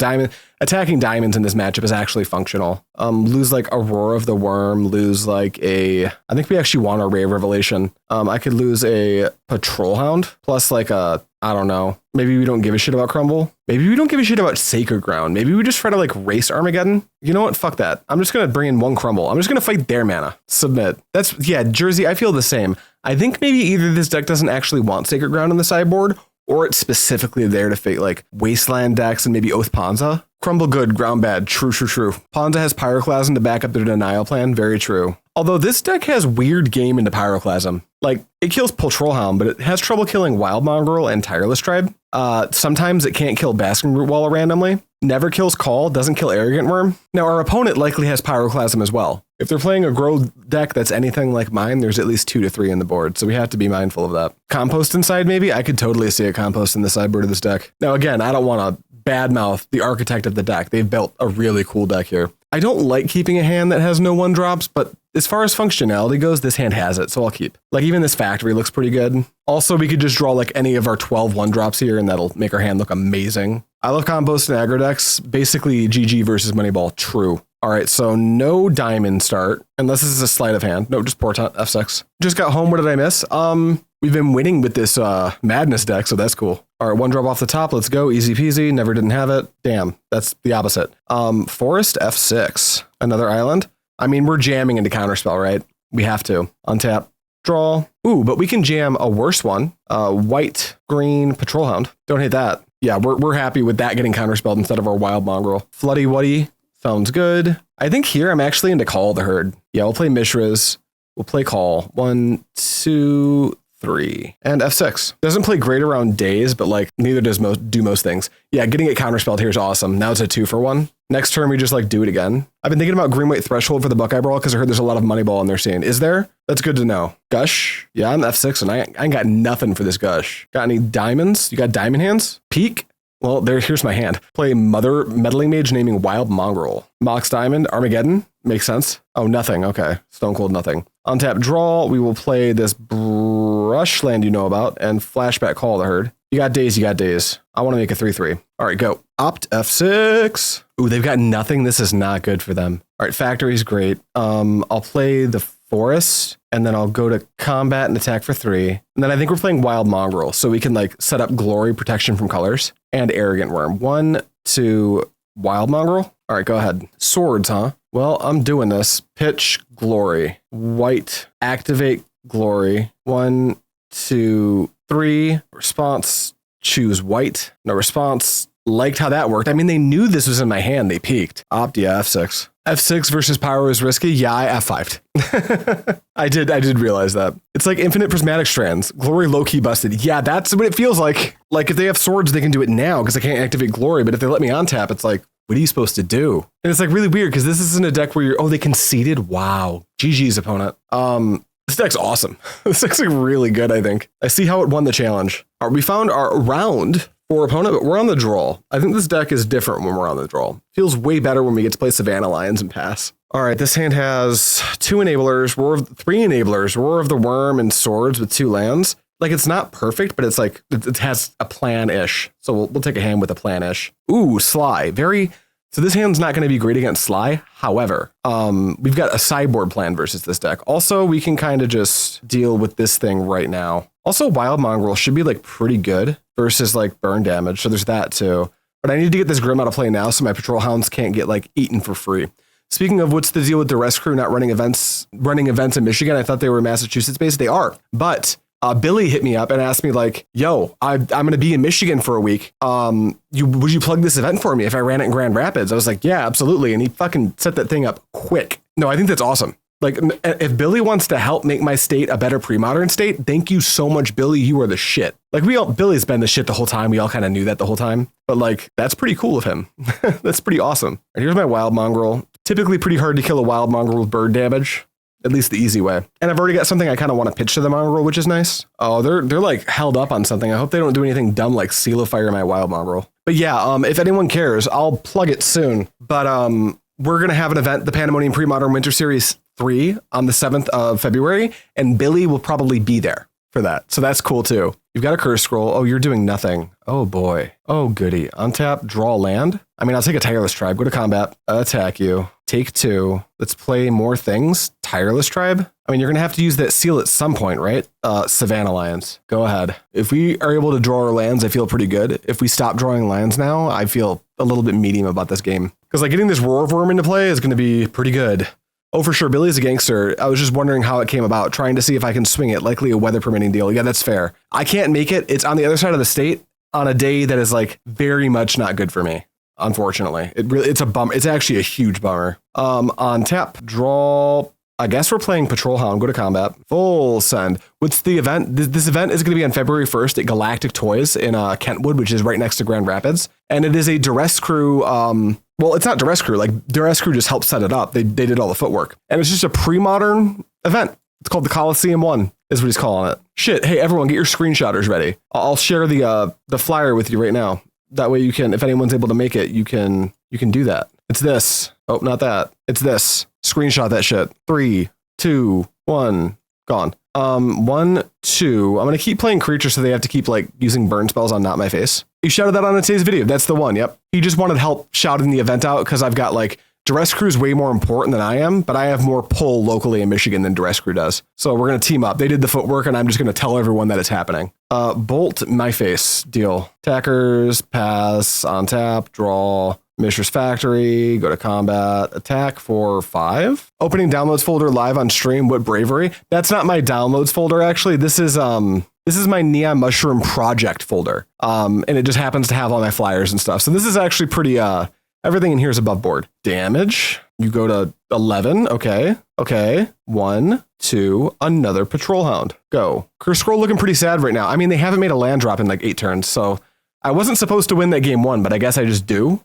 attacking diamonds in this matchup is actually functional. Lose like Aurora of the Worm, lose like I think we actually want a Ray of Revelation. I could lose a Patrol Hound plus like I don't know. Maybe we don't give a shit about Crumble. Maybe we don't give a shit about Sacred Ground. Maybe we just try to like race Armageddon. You know what? Fuck that. I'm just going to bring in 1 Crumble. I'm just going to fight their mana. Submit. Yeah, Jersey, I feel the same. I think maybe either this deck doesn't actually want Sacred Ground on the sideboard, or it's specifically there to fight like Wasteland decks and maybe Oath Ponza. Crumble good, ground bad. True. Ponza has Pyroclasm to back up their denial plan. Very true. Although this deck has weird game into Pyroclasm. Like, it kills Patrol Hound, but it has trouble killing Wild Mongrel and Tireless Tribe. Sometimes it can't kill Basking Rootwalla randomly. Never kills Call, doesn't kill Arrogant Wurm. Now, our opponent likely has Pyroclasm as well. If they're playing a Grow deck that's anything like mine, there's at least 2 to 3 in the board, so we have to be mindful of that. Compost inside, maybe? I could totally see a Compost in the sideboard of this deck. Now, again, I don't want to badmouth the architect of the deck. They've built a really cool deck here. I don't like keeping a hand that has no 1-drops, but as far as functionality goes, this hand has it, so I'll keep. Like, even this Factory looks pretty good. Also, we could just draw like any of our 12 1-drops here, and that'll make our hand look amazing. I love Compost and aggro decks. Basically, GG versus Moneyball. True. All right, so no diamond start, unless this is a sleight of hand. No, just Portent, F6. Just got home. What did I miss? We've been winning with this Madness deck, so that's cool. All right, 1-drop off the top. Let's go. Easy peasy. Never didn't have it. Damn, that's the opposite. Forest, F6. Another island. I mean, we're jamming into Counterspell, right? We have to. Untap. Draw. Ooh, but we can jam a worse one. White, green, Patrol Hound. Don't hate that. Yeah, we're happy with that getting Counterspelled instead of our Wild Mongrel. Floody Wuddy. Sounds good. I think here I'm actually into Call of the Herd. Yeah, we'll play Mishras. We'll play Call. 1, 2, 3. And F6. Doesn't play great around days, but like neither does most things. Yeah, getting it Counterspelled here is awesome. Now it's a 2 for 1. Next turn, we just like do it again. I've been thinking about Green-White Threshold for the Buckeye Brawl because I heard there's a lot of Moneyball in their scene. Is there? That's good to know. Gush? Yeah, I'm F6 and I ain't got nothing for this Gush. Got any diamonds? You got diamond hands? Peak? Well, here's my hand. Play Mother Meddling Mage naming Wild Mongrel. Mox Diamond, Armageddon. Makes sense. Oh, nothing. Okay. Stone Cold, nothing. Untap draw. We will play this Brushland you know about and flashback Call the Herd. You got days, you got days. I want to make a 3-3. All right, go. Opt F6. Ooh, they've got nothing. This is not good for them. All right, Factory's great. I'll play the Forest, and then I'll go to combat and attack for 3. And then I think we're playing Wild Mongrel, so we can like set up Glory, protection from colors, and Arrogant Wurm. 1, 2, Wild Mongrel. All right, go ahead. Swords, huh? Well, I'm doing this. Pitch Glory. White. Activate Glory. 1, 2, 3. Response. Choose white. No response. Liked how that worked. I mean, they knew this was in my hand. They peeked. Opt, yeah, F6. F6 versus Pyro is risky. Yeah, I F5'd. I did realize that. It's like infinite prismatic strands. Glory low-key busted. Yeah, that's what it feels like. Like if they have swords, they can do it now because I can't activate Glory. But if they let me on tap, it's like, what are you supposed to do? And it's like really weird because this isn't a deck where they conceded. Wow. GG's opponent. This deck's awesome. This deck's like really good, I think. I see how it won the challenge. All right, we found our round for opponent, but we're on the draw. I think this deck is different when we're on the draw. Feels way better when we get to play Savannah Lions and pass. All right, this hand has 2 enablers, 3 enablers, Roar of the Worm and Swords with 2 lands. Like, it's not perfect, but it's like, it has a plan-ish. So we'll take a hand with a plan-ish. Ooh, Sly. So this hand's not going to be great against Sly. However, we've got a sideboard plan versus this deck. Also, we can kind of just deal with this thing right now. Also, Wild Mongrel should be like pretty good versus like burn damage. So there's that too. But I need to get this Grim out of play now so my Patrol Hounds can't get like eaten for free. Speaking of, what's the deal with the Rest Crew not running events in Michigan? I thought they were Massachusetts based. They are, but Billy hit me up and asked me like, yo, I'm going to be in Michigan for a week. Would you plug this event for me if I ran it in Grand Rapids? I was like, yeah, absolutely. And he fucking set that thing up quick. No, I think that's awesome. Like, if Billy wants to help make my state a better pre-modern state, thank you so much, Billy. You are the shit. Like, Billy's been the shit the whole time. We all kind of knew that the whole time. But like, that's pretty cool of him. That's pretty awesome. And here's my Wild Mongrel. Typically pretty hard to kill a Wild Mongrel with bird damage. At least the easy way. And I've already got something I kind of want to pitch to the Mongrel, which is nice. Oh, they're like held up on something. I hope they don't do anything dumb like Seal of Fire my Wild Mongrel. But yeah, if anyone cares, I'll plug it soon. But we're going to have an event, the Pandemonium Premodern Winter Series 3 on the 7th of February. And Billy will probably be there for that. So that's cool too. You've got a curse scroll. Oh, you're doing nothing. Oh boy. Oh goody. Untap, draw land. I mean, I'll take a Tireless Tribe, go to combat, attack you, take 2. Let's play more things. Tireless Tribe. I mean, you're going to have to use that seal at some point, right? Savannah Lions. Go ahead. If we are able to draw our lands, I feel pretty good. If we stop drawing lands now, I feel a little bit medium about this game. Because like getting this Roar of Worm into play is going to be pretty good. Oh, for sure. Billy's a gangster. I was just wondering how it came about, trying to see if I can swing it, likely a weather permitting deal. Yeah, that's fair. I can't make it. It's on the other side of the state on a day that is like very much not good for me. Unfortunately, it's a bummer. It's actually a huge bummer. On tap, draw. I guess we're playing Patrol Hound. Go to combat. Full send. What's the event? This event is going to be on February 1st at Galactic Toys in Kentwood, which is right next to Grand Rapids. And it is a Duress Crew. Well, it's not Duress Crew. Like Duress Crew just helped set it up. They did all the footwork. And it's just a pre-modern event. It's called the Coliseum 1 is what he's calling it. Shit. Hey, everyone, get your screenshotters ready. I'll share the flyer with you right now. That way you can, if anyone's able to make it, you can do that. It's this. Oh, not that. It's this. Screenshot that shit. 3, 2, 1, gone. 1, 2. I'm gonna keep playing creatures so they have to keep like using burn spells on Not My Face. You shouted that on today's video. That's the one. Yep. He just wanted help shouting the event out because I've got like Duress Crew's way more important than I am, but I have more pull locally in Michigan than Duress Crew does. So we're gonna team up. They did the footwork, and I'm just gonna tell everyone that it's happening. Bolt My Face deal. Attackers, pass, on tap, draw. Mishra's Factory, go to combat, attack for 5. Opening downloads folder live on stream. What bravery? That's not my downloads folder, actually. This is my NeonMushroom project folder. And it just happens to have all my flyers and stuff. So this is actually pretty, everything in here is above board. Damage. You go to 11. Okay. 1, 2, another Patrol Hound. Go. Curse Scroll looking pretty sad right now. I mean, they haven't made a land drop in like 8 turns, so I wasn't supposed to win that game 1, but I guess I just do.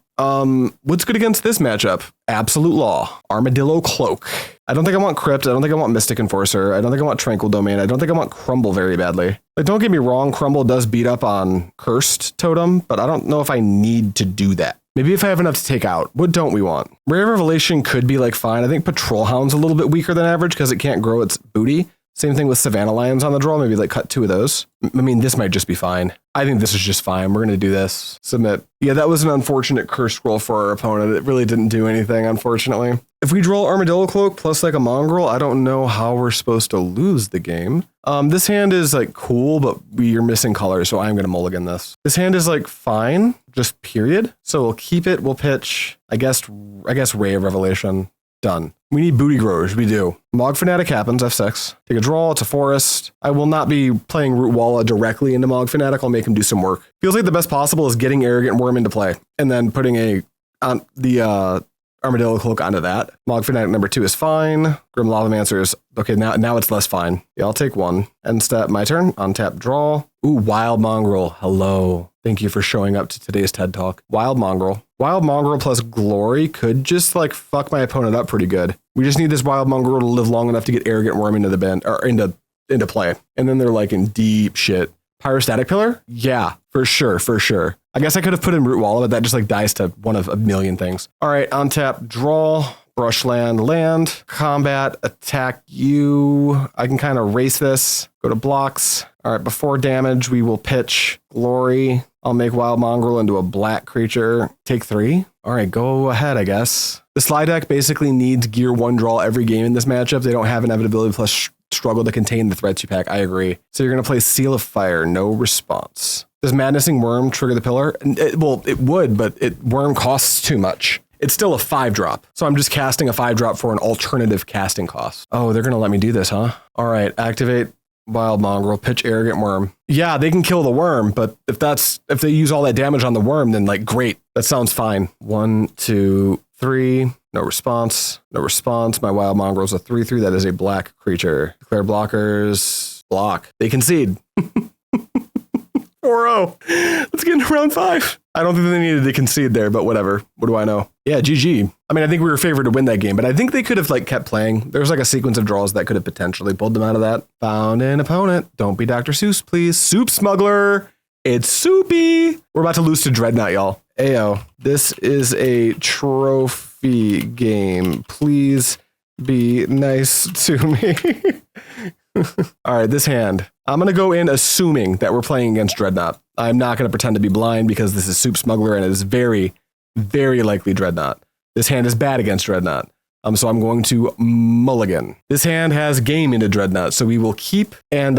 What's good against this matchup? Absolute Law. Armadillo Cloak. I don't think I want Crypt. I don't think I want Mystic Enforcer. I don't think I want Tranquil Domain. I don't think I want Crumble very badly. Like, don't get me wrong, Crumble does beat up on Cursed Totem, but I don't know if I need to do that. Maybe if I have enough to take out. What don't we want? Rare Revelation could be like fine. I think Patrol Hound's a little bit weaker than average because it can't grow its booty. Same thing with Savannah Lions on the draw. Maybe like cut 2 of those. I mean, this might just be fine. I think this is just fine. We're going to do this. Submit. Yeah, that was an unfortunate curse scroll for our opponent. It really didn't do anything, unfortunately. If we draw Armadillo Cloak plus like a Mongrel, I don't know how we're supposed to lose the game. This hand is like cool, but we're missing colors, so I'm going to mulligan this. This hand is like fine, just period. So we'll keep it. We'll pitch, I guess Ray of Revelation. Done. We need booty growers. We do. Mog Fanatic happens. F6. Take a draw. It's a forest. I will not be playing Rootwalla directly into Mog Fanatic. I'll make him do some work. Feels like the best possible is getting Arrogant Wurm into play and then putting the Armadillo Cloak onto that. Mog Fanatic number 2 is fine. Grim Lavamancer is okay. Now it's less fine. Yeah, I'll take 1. End step. My turn. Untap. Draw. Ooh, Wild Mongrel. Hello. Thank you for showing up to today's TED Talk. Wild Mongrel. Wild Mongrel plus Glory could just like fuck my opponent up pretty good. We just need this Wild Mongrel to live long enough to get Arrogant Wurm into the bend or into play. And then they're like in deep shit. Pyrostatic Pillar? Yeah, for sure. I guess I could have put in Rootwalla, but that just like dies to one of a million things. All right, on tap, draw, Brushland, land, combat, attack you. I can kind of race this. Go to blocks. All right, before damage, we will pitch Glory. I'll make Wild Mongrel into a black creature. Take 3. All right, go ahead, I guess. The slide deck basically needs gear 1 draw every game in this matchup. They don't have inevitability plus struggle to contain the threats you pack. I agree. So you're going to play Seal of Fire. No response. Does Madnessing Wurm trigger the pillar? Well, it would, but Wurm costs too much. It's still a 5-drop. So I'm just casting a 5-drop for an alternative casting cost. Oh, they're going to let me do this, huh? All right, activate Wild Mongrel, pitch Arrogant Wurm. Yeah, they can kill the worm, but if they use all that damage on the worm, then like, great. That sounds fine. 1, 2, 3. No response. No response. My Wild Mongrel's a 3/3. That is a black creature. Declare blockers. Block. They concede. 4-0. Let's get into round 5. I don't think they needed to concede there, but whatever. What do I know? Yeah, GG. I mean, I think we were favored to win that game, but I think they could have like kept playing. There was like a sequence of draws that could have potentially pulled them out of that. Found an opponent. Don't be Dr. Seuss, please. Soup Smuggler. It's Soupy. We're about to lose to Dreadnought, y'all. Ayo. This is a trophy game. Please be nice to me. All right, this hand. I'm going to go in assuming that we're playing against Dreadnought. I'm not going to pretend to be blind because this is Soup Smuggler and it is very, very likely Dreadnought. This hand is bad against Dreadnought. So I'm going to mulligan. This hand has game into Dreadnought, so we will keep. And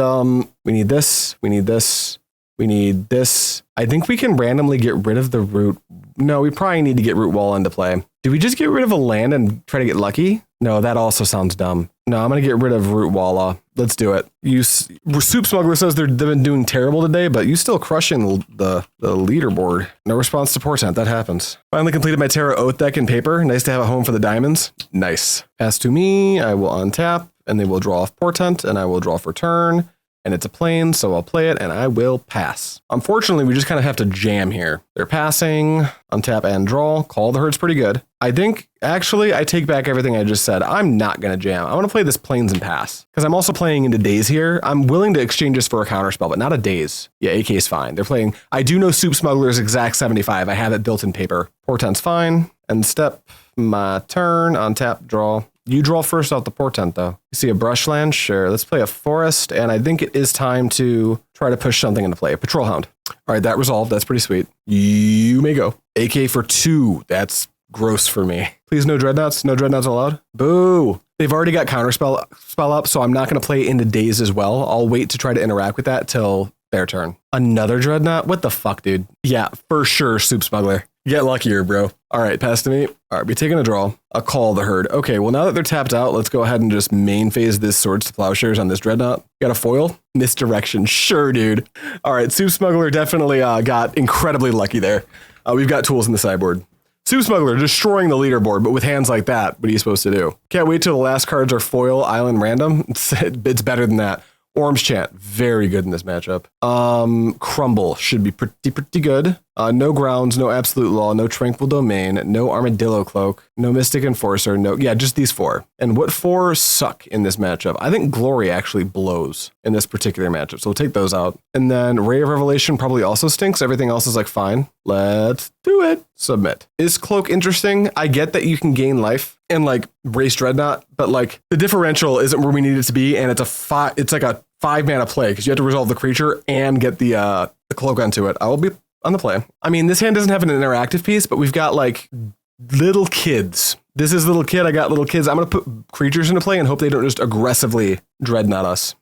we need this. We need this. We need this. I think we can randomly get rid of the root. No, we probably need to get Rootwalla into play. Do we just get rid of a land and try to get lucky? No, that also sounds dumb. No, I'm going to get rid of Rootwalla. Let's do it. Soup Smuggler says they've been doing terrible today, but you still crushing the leaderboard. No response to Portent. That happens. Finally completed my Terra Oath deck in paper. Nice to have a home for the diamonds. Nice. Pass to me. I will untap, and they will draw off Portent, and I will draw for turn. And it's a plane, so I'll play it, and I will pass. Unfortunately, we just kind of have to jam here. They're passing, untap and draw. Call the Herd's pretty good. I think, actually, I take back everything I just said. I'm not going to jam. I want to play this planes and pass, because I'm also playing into Daze here. I'm willing to exchange this for a counterspell, but not a Daze. Yeah, AK is fine. They're playing, I do know Soup Smuggler's exact 75. I have it built in paper. Portent's fine. And step my turn, untap, draw. You draw first out the Portent, though. You see a Brushland? Sure. Let's play a Forest, and I think it is time to try to push something into play. Patrol Hound. All right, that resolved. That's pretty sweet. You may go. AK for 2. That's gross for me. Please, no Dreadnoughts. No Dreadnoughts allowed. Boo. They've already got Counterspell up, so I'm not going to play into Daze as well. I'll wait to try to interact with that till their turn. Another Dreadnought? What the fuck, dude? Yeah, for sure, Soup Smuggler. Get luckier, bro. All right, pass to me. All right, we're taking a draw. A call the Herd. Okay, well, now that they're tapped out, let's go ahead and just main phase this Swords to Plowshares on this Dreadnought. Got a foil? Misdirection. Sure, dude. All right, Soup Smuggler definitely got incredibly lucky there. We've got tools in the sideboard. Soup Smuggler destroying the leaderboard, but with hands like that, what are you supposed to do? Can't wait till the last cards are foil, island, random. It's better than that. Orim's Chant, very good in this matchup. Crumble should be pretty good. No grounds, no absolute law, no tranquil domain, no armadillo cloak, no mystic enforcer, just these 4. And what 4 suck in this matchup? I think Glory actually blows in this particular matchup, so we'll take those out. And then Ray of Revelation probably also stinks. Everything else is like fine. Let's do it. Submit. Is Cloak interesting? I get that you can gain life and like race Dreadnought, but like the differential isn't where we need it to be, and it's like a 5-mana play because you have to resolve the creature and get the cloak onto it. I will be on the play. I mean, this hand doesn't have an interactive piece, but we've got like little kids. This is little kid. I got little kids. I'm going to put creatures into play and hope they don't just aggressively Dreadnought us.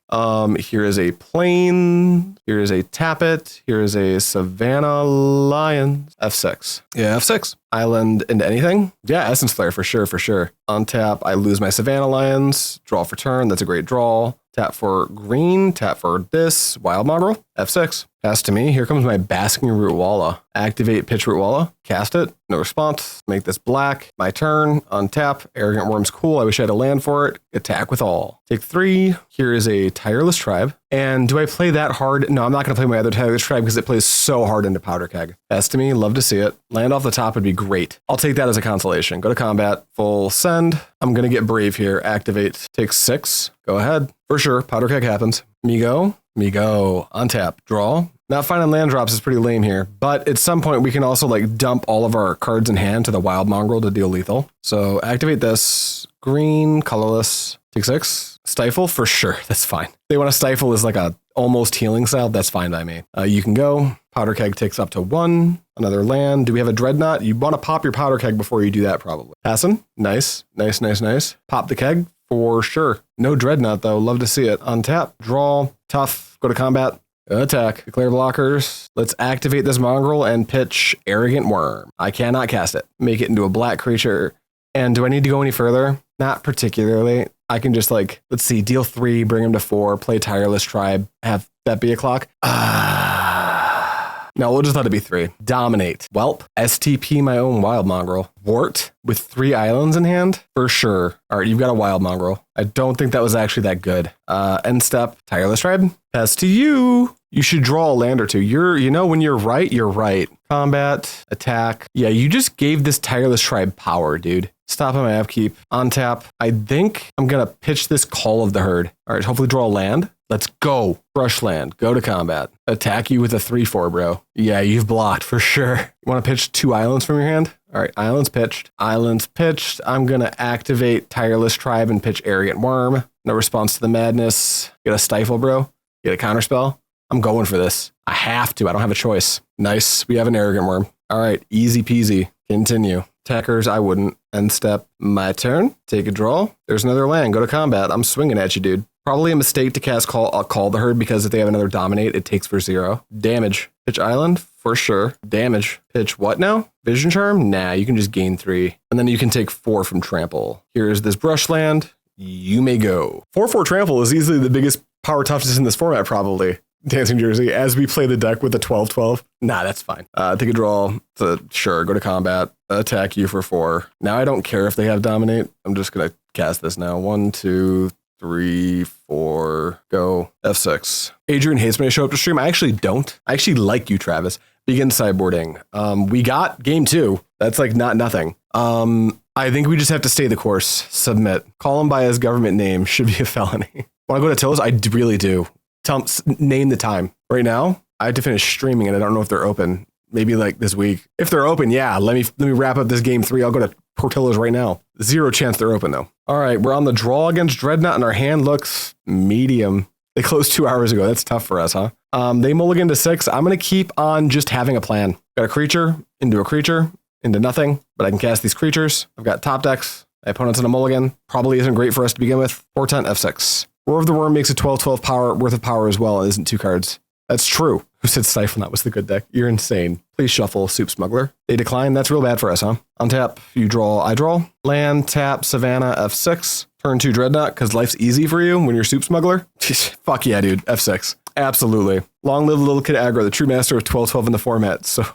Here is a plane. Here is a tap it. Here is a Savannah Lions. F6. Yeah, F6. Island into anything? Yeah, Essence Flare for sure. Untap, I lose my Savannah Lions. Draw for turn. That's a great draw. Tap for green. Tap for this. Wild Mongrel. F6. Pass to me. Here comes my Basking Rootwalla. Activate pitch Rootwalla. Cast it. No response. Make this black. My turn. Untap. Arrogant Wurm's cool. I wish I had a land for it. Attack with all. Take 3. Here is a Tireless Tribe. And do I play that hard? No, I'm not going to play my other Tireless Tribe because it plays so hard into Powder Keg. Pass to me. Love to see it. Land off the top would be great. I'll take that as a consolation. Go to combat. Full send. I'm going to get brave here. Activate. Take 6. Go ahead. For sure. Powder Keg happens. Me go. Untap. Draw. Not finding land drops is pretty lame here, but at some point we can also like dump all of our cards in hand to the Wild Mongrel to deal lethal. So activate this. Green, colorless, take 6. Stifle for sure. That's fine. They want to stifle is like a almost healing salve. That's fine by me. You can go. Powder keg takes up to 1. Another land. Do we have a dreadnought? You want to pop your powder keg before you do that probably. Passing. Nice. Nice, nice, nice. Pop the keg for sure. No dreadnought though. Love to see it. Untap. Draw. Tough. Go to combat. Attack. Declare blockers. Let's activate this mongrel and pitch Arrogant Wurm. I cannot cast it. Make it into a black creature. And do I need to go any further? Not particularly. I can just like, let's see, deal 3, bring him to 4, play Tireless Tribe, have that be a clock. No, we'll just let it be 3. Dominate. Welp. STP my own Wild Mongrel. Wart with 3 islands in hand? For sure. All right, you've got a Wild Mongrel. I don't think that was actually that good. End step. Tireless Tribe. Pass to you. You should draw a land or 2. You know, when you're right, you're right. Combat. Attack. Yeah, you just gave this Tireless Tribe power, dude. Stop on my upkeep. On tap. I think I'm going to pitch this Call of the Herd. All right, hopefully draw a land. Let's go. Brushland. Go to combat. Attack you with a 3/4, bro. Yeah, you've blocked for sure. You want to pitch 2 islands from your hand? All right, islands pitched. Islands pitched. I'm going to activate Tireless Tribe and pitch Arrogant Wurm. No response to the madness. Get a stifle, bro. Get a counterspell. I'm going for this. I have to. I don't have a choice. Nice. We have an Arrogant Wurm. All right, easy peasy. Continue. Attackers, I wouldn't. End step. My turn. Take a draw. There's another land. Go to combat. I'm swinging at you, dude. Probably a mistake to cast Call the Herd because if they have another Dominate, it takes for 0. Damage. Pitch Island, for sure. Damage. Pitch what now? Vision Charm? Nah, you can just gain 3. And then you can take 4 from Trample. Here's this Brushland. You may go. 4/4 Trample is easily the biggest power toughness in this format, probably. Dancing Jersey, as we play the deck with the 12/12. Nah, that's fine. Take a draw. Sure, go to combat. Attack you for 4. Now I don't care if they have Dominate. I'm just going to cast this now. 1, 2, 3, 4, go. F6. Adrian hates when I show up to stream. I actually don't. I actually like you, Travis. Begin sideboarding. We got game 2. That's like not nothing. I think we just have to stay the course. Submit. Call him by his government name should be a felony. Want to go to Tills? I really do. Name the time. Right now, I have to finish streaming and I don't know if they're open. Maybe like this week. If they're open, yeah, let me wrap up this game 3. I'll go to Portillo's right now. 0 chance they're open though. All right, we're on the draw against Dreadnought and our hand looks medium. They closed 2 hours ago. That's tough for us, huh? They mulligan to 6. I'm going to keep on just having a plan. Got a creature, into nothing, but I can cast these creatures. I've got top decks. My opponent's in a mulligan. Probably isn't great for us to begin with. Portent F6. Roar of the Worm makes a 12/12 power worth of power as well. It isn't 2 cards. That's true. Who said Stifle? That was the good deck. You're insane. Please shuffle Soup Smuggler. They decline. That's real bad for us, huh? Untap, you draw, I draw. Land, tap, Savannah, F6. Turn 2 Dreadnought, because life's easy for you when you're Soup Smuggler. Fuck yeah, dude. F6. Absolutely. Long live Little Kid Aggro, the true master of 12/12 in the format. So,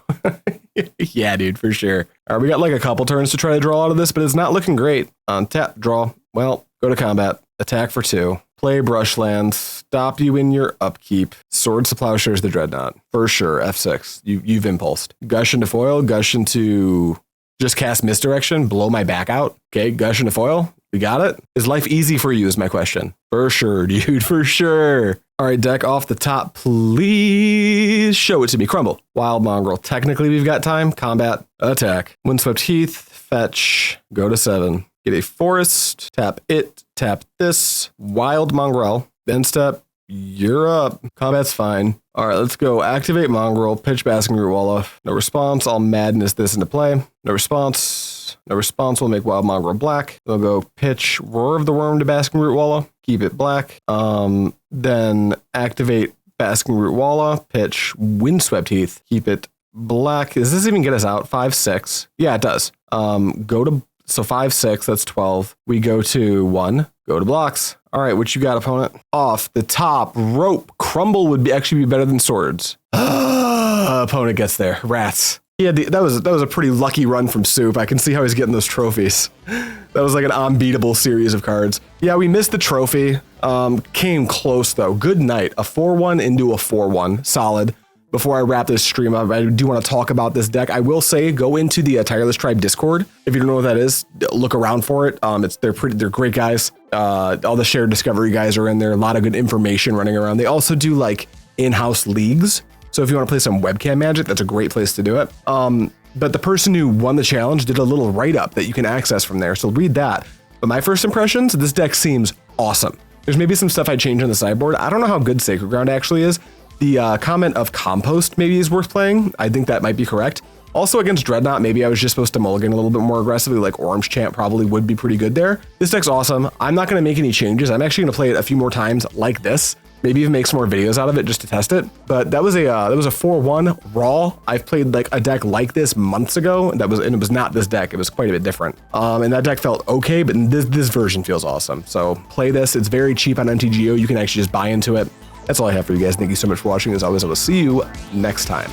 yeah, dude, for sure. All right, we got like a couple turns to try to draw out of this, but it's not looking great. Untap, draw. Well, go to combat. Attack for 2. Play Brushland. Stop you in your upkeep. Swords to Plowshares the Dreadnought. For sure, F6. You've impulsed. Gush into foil. Gush into just cast Misdirection. Blow my back out. Okay, Gush into foil. We got it. Is life easy for you is my question. For sure, dude. For sure. All right, deck off the top. Please show it to me. Crumble. Wild Mongrel. Technically, we've got time. Combat. Attack. Windswept Heath. Fetch. Go to 7. Get a forest, tap it, tap this, Wild Mongrel, then step, you're up. Combat's fine. All right, let's go. Activate Mongrel, pitch Basking Rootwalla. No response, I'll madness this into play. No response, we'll make Wild Mongrel black. We'll go pitch Roar of the Worm to Basking Rootwalla, keep it black. Then activate Basking Rootwalla, pitch Windswept Heath, keep it black. Does this even get us out? 5, 6. Yeah, it does. So 5, 6, that's 12. We go to 1, go to blocks. All right, what you got, opponent? Off the top, rope. Crumble would actually be better than swords. Opponent gets there. Rats. Yeah, that was a pretty lucky run from Soup. I can see how he's getting those trophies. That was like an unbeatable series of cards. Yeah, we missed the trophy. Came close though. Good night. A 4/1 into a 4/1. Solid. Before I wrap this stream up, I do want to talk about this deck. I will say, go into the Tireless Tribe Discord. If you don't know what that is, look around for it. They're great guys. All the shared discovery guys are in there. A lot of good information running around. They also do like in-house leagues. So if you want to play some webcam magic, that's a great place to do it. But the person who won the challenge did a little write-up that you can access from there, so read that. But my first impressions, this deck seems awesome. There's maybe some stuff I'd change on the sideboard. I don't know how good Sacred Ground actually is. The comment of Compost maybe is worth playing. I think that might be correct. Also against Dreadnought, maybe I was just supposed to mulligan a little bit more aggressively, like Orim's Chant probably would be pretty good there. This deck's awesome. I'm not going to make any changes. I'm actually going to play it a few more times like this. Maybe even make some more videos out of it just to test it. But that was a 4-1 raw. I've played like a deck like this months ago. And it was not this deck. It was quite a bit different. And that deck felt okay, but this version feels awesome. So play this. It's very cheap on MTGO. You can actually just buy into it. That's all I have for you guys. Thank you so much for watching. As always, I will see you next time.